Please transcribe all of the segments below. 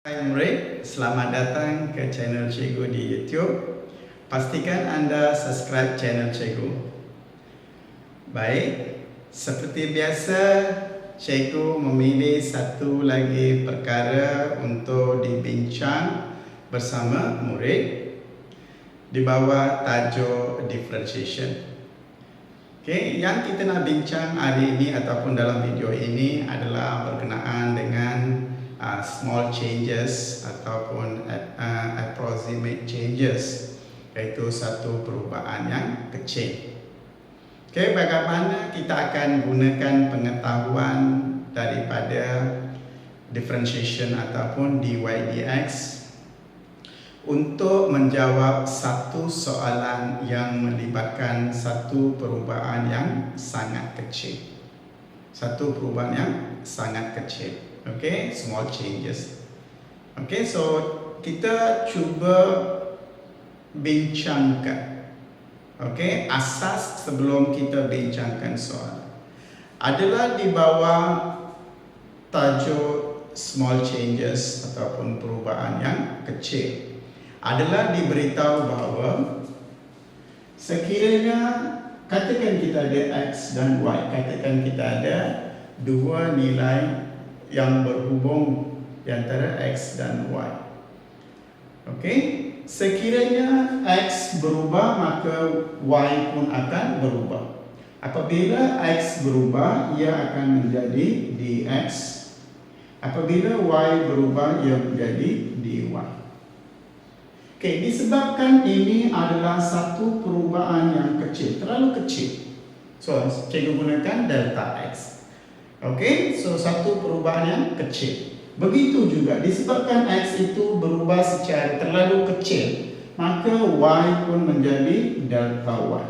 Hai murid, selamat datang ke channel Cikgu di YouTube. Pastikan anda subscribe channel Cikgu. Baik, seperti biasa, Cikgu memilih satu lagi perkara untuk dibincang bersama murid di bawah tajuk differentiation. Okey, yang kita nak bincang hari ini ataupun dalam video ini adalah berkenaan dengan small changes ataupun approximate changes, iaitu satu perubahan yang kecil. Okey, bagaimana kita akan gunakan pengetahuan daripada differentiation ataupun dy dx untuk menjawab satu soalan yang melibatkan satu perubahan yang sangat kecil. Satu perubahan yang sangat kecil. Okay, small changes. Okay, so kita cuba bincangkan. Okay, asas sebelum kita bincangkan soal adalah di bawah tajuk small changes ataupun perubahan yang kecil. Adalah diberitahu bahawa sekiranya katakan kita ada x dan y, katakan kita ada dua nilai yang berhubung di antara x dan y. Okey, sekiranya x berubah maka y pun akan berubah. Apabila x berubah, ia akan menjadi dx. Apabila y berubah, ia menjadi dy. Okey, disebabkan ini adalah satu perubahan yang kecil, terlalu kecil. So, cikgu gunakan delta x. Okey, so satu perubahan yang kecil. Begitu juga disebabkan x itu berubah secara terlalu kecil, maka y pun menjadi delta y.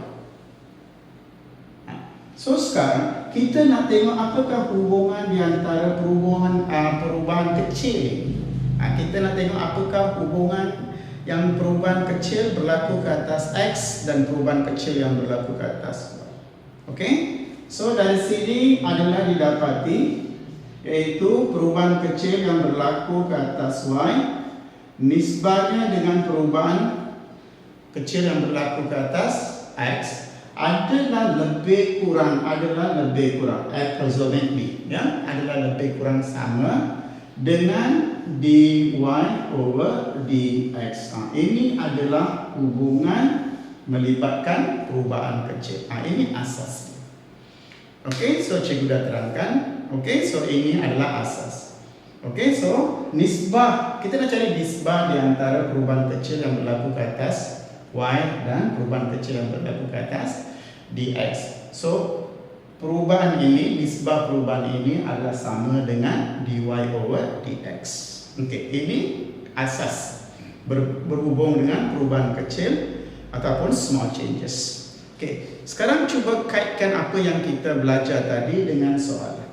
So sekarang kita nak tengok apakah hubungan di antara perubahan kecil. Kita nak tengok apakah hubungan yang perubahan kecil berlaku ke atas x dan perubahan kecil yang berlaku ke atas y. Okey? So dari sini adalah didapati iaitu perubahan kecil yang berlaku ke atas y nisbahnya dengan perubahan kecil yang berlaku ke atas x adalah lebih kurang approximately, ya, adalah lebih kurang sama dengan dy over dx. Ini adalah hubungan melibatkan perubahan kecil. Ini asas. Okey, so cikgu dah terangkan. Okey, so ini adalah asas. Okey, so nisbah, kita nak cari nisbah di antara perubahan kecil yang berlaku ke atas y dan perubahan kecil yang berlaku ke atas dx. So perubahan ini, nisbah perubahan ini adalah sama dengan dy over dx. Okey, ini asas berhubung dengan perubahan kecil ataupun small changes. Okey, sekarang cuba kaitkan apa yang kita belajar tadi dengan soalan.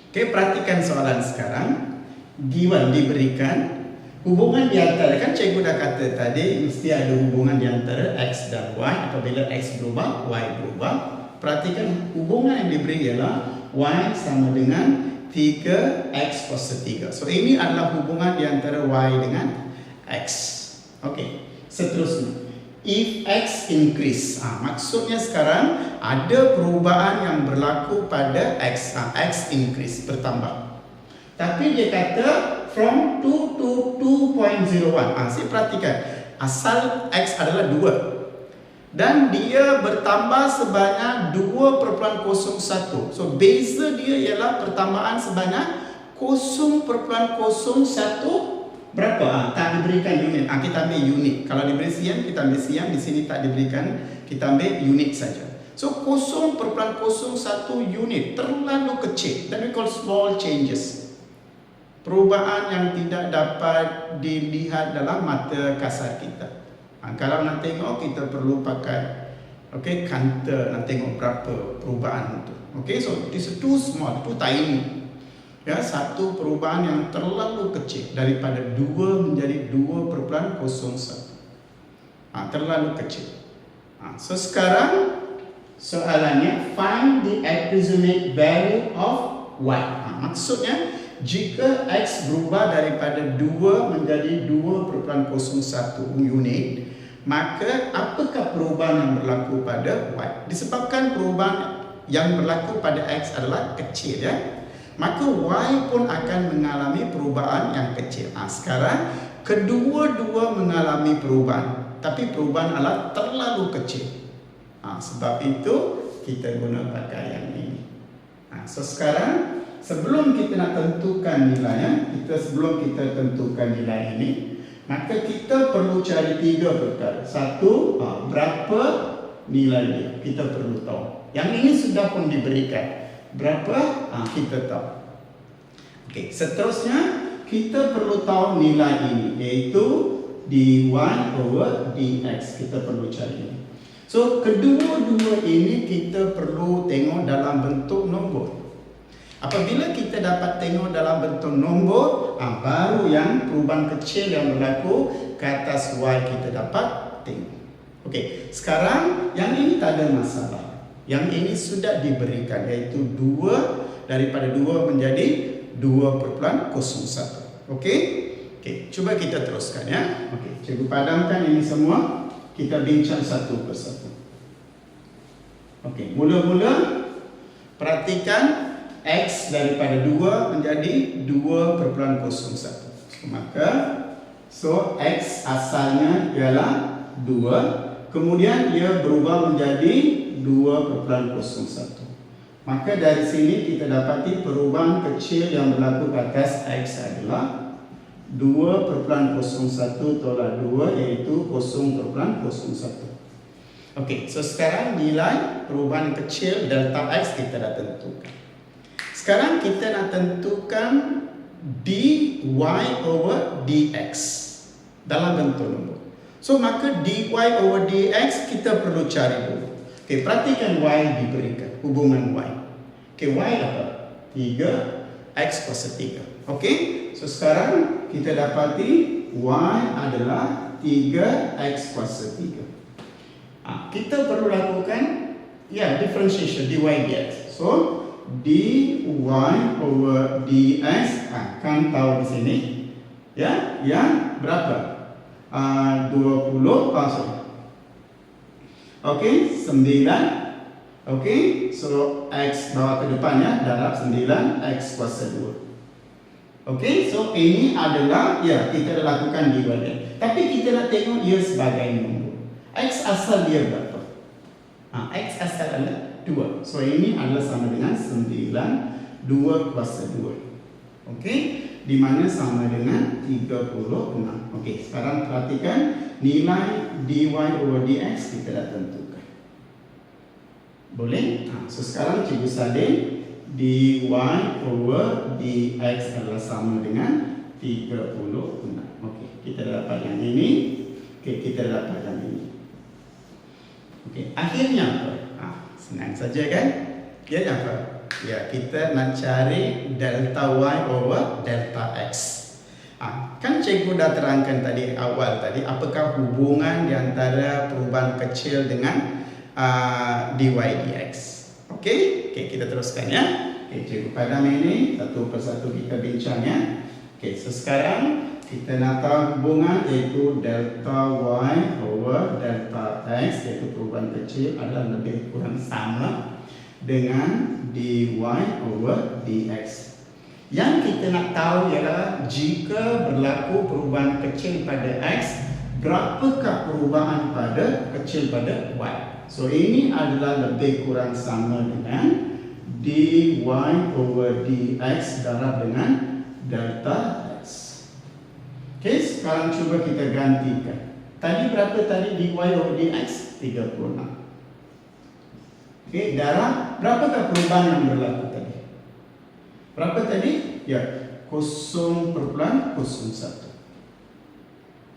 Okey, perhatikan soalan sekarang. Given, diberikan hubungan di antara, kan cikgu dah kata tadi mesti ada hubungan di antara x dan y. Apabila x berubah, y berubah. Perhatikan hubungan yang diberi ialah y sama dengan 3x plus 3. So ini adalah hubungan di antara y dengan x. Okey, seterusnya. If x increase, maksudnya sekarang ada perubahan yang berlaku pada x. X increase, bertambah. Tapi dia kata from 2 to 2.01. Saya perhatikan, asal x adalah 2 dan dia bertambah sebanyak 2.01. So beza dia ialah pertambahan sebanyak 0.01. Berapa? Tak diberikan unit. Kita ambil unit. Kalau diberi siang, kita ambil siang. Di sini tak diberikan, kita ambil unit saja. So 0.01 unit, terlalu kecil. That we call small changes. Perubahan yang tidak dapat dilihat dalam mata kasar kita. Kalau nak tengok, kita perlu pakai counter, nak tengok berapa perubahan itu. So it is too small, too tiny. Ya, satu perubahan yang terlalu kecil, daripada 2 menjadi 2.01. Terlalu kecil. So sekarang soalannya find the approximate value of y. Maksudnya jika X berubah daripada 2 menjadi 2.01 unit, maka apakah perubahan yang berlaku pada Y? Disebabkan perubahan yang berlaku pada X adalah kecil, ya, maka Y pun akan mengalami perubahan yang kecil. Sekarang kedua-dua mengalami perubahan, tapi perubahan adalah terlalu kecil. Sebab itu kita guna pakai yang ini. So sekarang sebelum kita nak tentukan nilainya, sebelum kita tentukan nilai ini, maka kita perlu cari 3 perkara. Satu, berapa nilai dia, kita perlu tahu. Yang ini sudah pun diberikan. Berapa? Kita tahu. Okey, seterusnya kita perlu tahu nilai ini, iaitu dy over dx. Kita perlu cari ini. So, kedua-dua ini kita perlu tengok dalam bentuk nombor. Apabila kita dapat tengok dalam bentuk nombor, baru yang perubahan kecil yang berlaku ke atas y kita dapat tengok. Okey, sekarang yang ini tak ada masalah. Yang ini sudah diberikan, iaitu 2 daripada 2 menjadi 2.01. Okey? Okey, cuba kita teruskan, ya. Okey, cikgu padamkan ini semua. Kita bincang satu persatu. Okey, mula-mula perhatikan X daripada 2 menjadi 2.01. Maka X asalnya ialah 2, kemudian ia berubah menjadi 2.01. Maka dari sini kita dapati perubahan kecil yang berlaku ke atas X adalah 2.01 tolak 2, iaitu 0.01. Okey, so sekarang nilai perubahan kecil delta X kita dah tentukan. Sekarang kita nak tentukan dy over dx dalam bentuk nombor. So maka dy over dx kita perlu cari dulu. Okey, perhatikan y diberikan, hubungan y. Okey, y apa? 3 x kuasa 3. Okey, so sekarang kita dapati y adalah 3x kuasa 3. Kita perlu lakukan differentiation dy dx. So dy over dx kan tahu di sini, ya, yang berapa? 20 Okey, 9. Okey, so x bawa ke depannya darab 9x kuasa 2. Okey, so ini adalah kita dah lakukan dy dx. Tapi kita nak tengok ia sebagai nombor. X asal dia berapa? X asal adalah 2. So ini adalah sama dengan 9 2 kuasa 2. Okey, di mana sama dengan 36. Okey, sekarang perhatikan nilai dy over dx kita dah tentukan. Boleh? So sekarang cikgu salin dy over dx adalah sama dengan 36. Okey, kita dapat yang ini. Okey, kita dapat yang ini. Okey, akhirnya apa? Senang saja kan? Ya, apa? Ya, kita nak cari delta y over delta x. Kan cikgu dah terangkan tadi awal tadi apakah hubungan di antara perubahan kecil dengan dy dx. Okey? Okey, kita teruskan, ya. Okey, cikgu padam ini satu persatu kita bincang, ya. Okey, so sekarang kita nak tahu hubungan iaitu delta y over delta x, iaitu perubahan kecil adalah lebih kurang sama dengan dy over dx. Yang kita nak tahu ialah jika berlaku perubahan kecil pada x, berapakah perubahan pada kecil pada y. So ini adalah lebih kurang sama dengan dy over dx darab dengan delta x. Okey, sekarang cuba kita gantikan. Tadi berapa tadi dy over dx? 36. Okey, darab berapakah perubahan yang berlaku tadi? Berapa tadi? Ya, 0.01.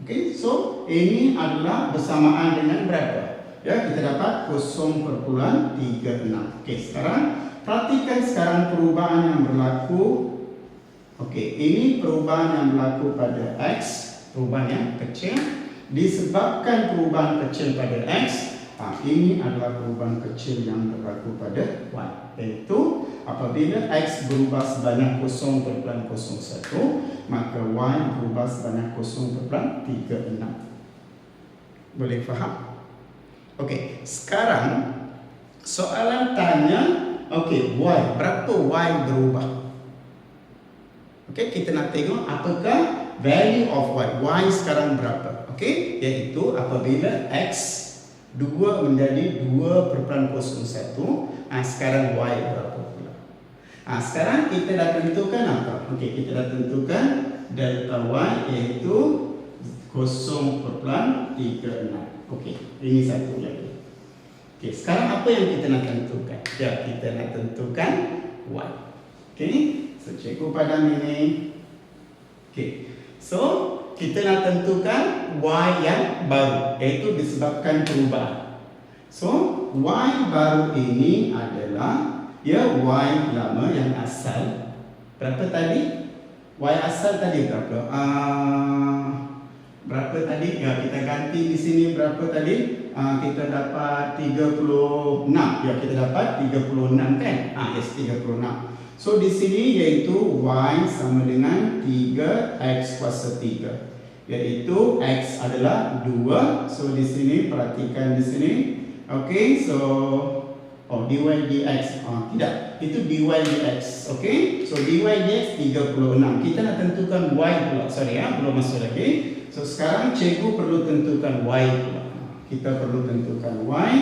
Okey, so ini adalah bersamaan dengan berapa? Ya, kita dapat 0.36. Okey, sekarang perhatikan sekarang perubahan yang berlaku. Okey, ini perubahan yang berlaku pada x, perubahan yang kecil. Disebabkan perubahan kecil pada x, Ini adalah perubahan kecil yang berlaku pada Y, iaitu apabila X berubah sebanyak 0.01, maka Y berubah sebanyak 0.36. Boleh faham? Okey, sekarang soalan tanya, okey, Y, berapa Y berubah? Okey, kita nak tengok apakah value of Y. Y sekarang berapa? Okey, iaitu apabila X 2 menjadi 2.01, sekarang Y berapa pula? Sekarang kita dah tentukan apa? Okey, kita dah tentukan delta Y iaitu 0.36. Okey, ini satu lagi. Okey, sekarang apa yang kita nak tentukan? Ya, kita nak tentukan Y. Okey, so cikgu padam ini. Okey, so kita nak tentukan Y yang baru, iaitu disebabkan perubahan. So, Y baru ini adalah Y lama yang asal. Berapa tadi? Y asal tadi berapa? Berapa tadi? Ya, kita ganti di sini berapa tadi? Kita dapat 36. Ya, kita dapat 36 kan? Yes, 36. So di sini iaitu Y sama dengan 3X kuasa 3. Iaitu X adalah 2. So di sini perhatikan di sini. Okey, so dy dx. Tidak, itu dy dx. Okey, so dy dx 36. Kita nak tentukan Y pula. Sorry belum masuk lagi. So sekarang cikgu perlu tentukan Y pula. Kita perlu tentukan Y.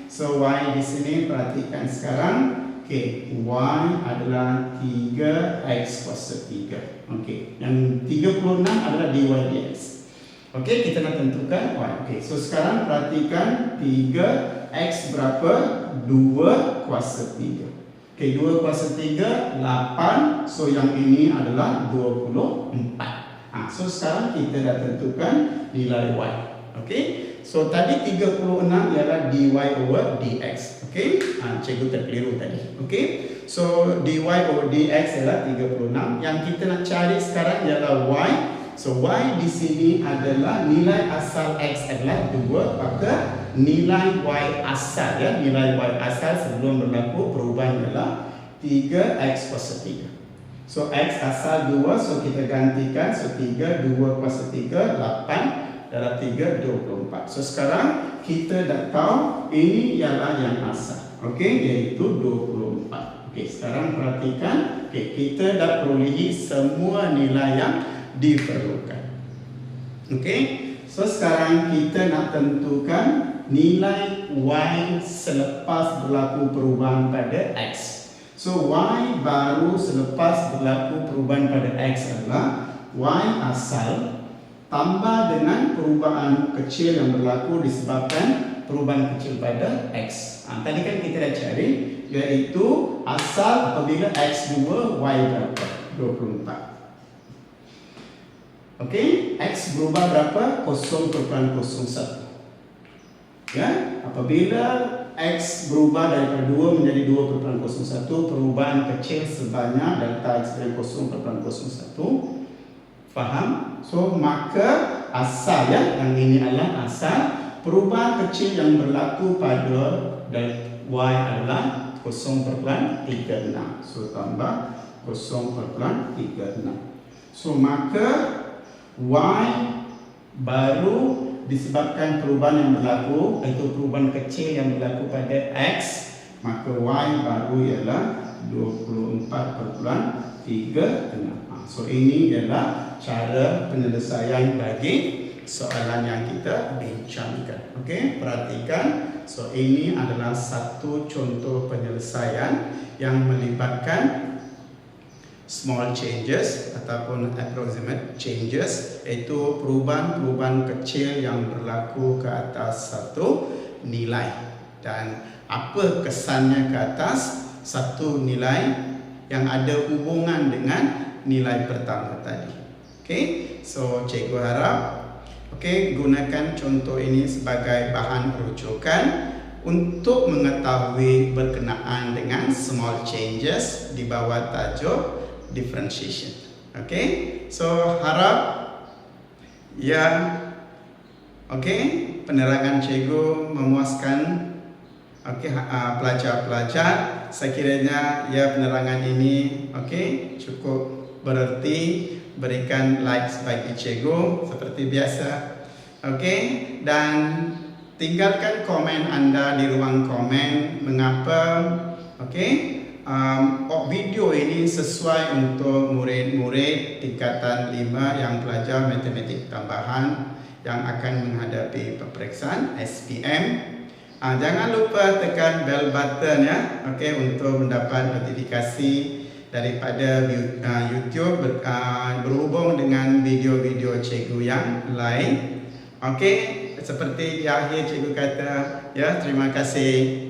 So Y di sini perhatikan sekarang. Okey, Y adalah 3X kuasa 3. Okey, yang 36 adalah dy dx. Okey, kita nak tentukan Y. Okey, so sekarang perhatikan 3X berapa? 2 kuasa 3. Okey, 2 kuasa 3, 8. So yang ini adalah 24. So sekarang kita dah tentukan nilai Y. Okey, so tadi 36 ialah dy over dx. Okey, cikgu terkeliru tadi. Okey, so dy over dx ialah 36. Yang kita nak cari sekarang ialah Y. So Y di sini adalah nilai asal X adalah 2, maka nilai Y asal, ya, nilai Y asal sebelum berlaku perubahan ialah 3X kuasa 3. So X asal 2, so kita gantikan. So 3, 2 kuasa 3, 8 dalam 3, 24. So sekarang kita dah tahu ini ialah yang asal. Okey, iaitu 24. Okey, sekarang perhatikan. Okey, kita dah perolehi semua nilai yang diperlukan. Okey, so sekarang kita nak tentukan nilai Y selepas berlaku perubahan pada X. So Y baru selepas berlaku perubahan pada X adalah Y asal tambah dengan perubahan kecil yang berlaku disebabkan perubahan kecil pada X. Tadi kan kita dah cari, iaitu asal apabila X2, Y berapa? 24. Okey, X berubah berapa? 0.01. Ya, apabila X berubah daripada 2 menjadi 2.01, perubahan kecil sebanyak delta X dengan 0.01. Faham? So maka asal, ya, yang ini adalah asal. Perubahan kecil yang berlaku pada Y adalah 0.36. So tambah 0.36. So maka Y baru disebabkan perubahan yang berlaku, iaitu perubahan kecil yang berlaku pada X, maka Y baru ialah 24.36. So ini ialah cara penyelesaian bagi soalan yang kita bincangkan. Okey, perhatikan. So ini adalah satu contoh penyelesaian yang melibatkan small changes ataupun approximate changes, iaitu perubahan-perubahan kecil yang berlaku ke atas satu nilai, dan apa kesannya ke atas satu nilai yang ada hubungan dengan nilai pertama tadi. Okey, so cikgu harap gunakan contoh ini sebagai bahan rujukan untuk mengetahui berkenaan dengan small changes di bawah tajuk differentiation. Okay, so harap ya, okay. penerangan cikgu memuaskan pelajar-pelajar. Sekiranya ya penerangan ini cukup berarti, berikan like bagi cikgu seperti biasa. Dan tinggalkan komen Anda di ruang komen mengapa video ini sesuai untuk murid-murid tingkatan 5 yang belajar matematik tambahan yang akan menghadapi peperiksaan SPM. Jangan lupa tekan bell button ya, untuk mendapat notifikasi daripada YouTube berhubung dengan video-video cikgu yang lain. Seperti di akhir cikgu kata, ya, terima kasih.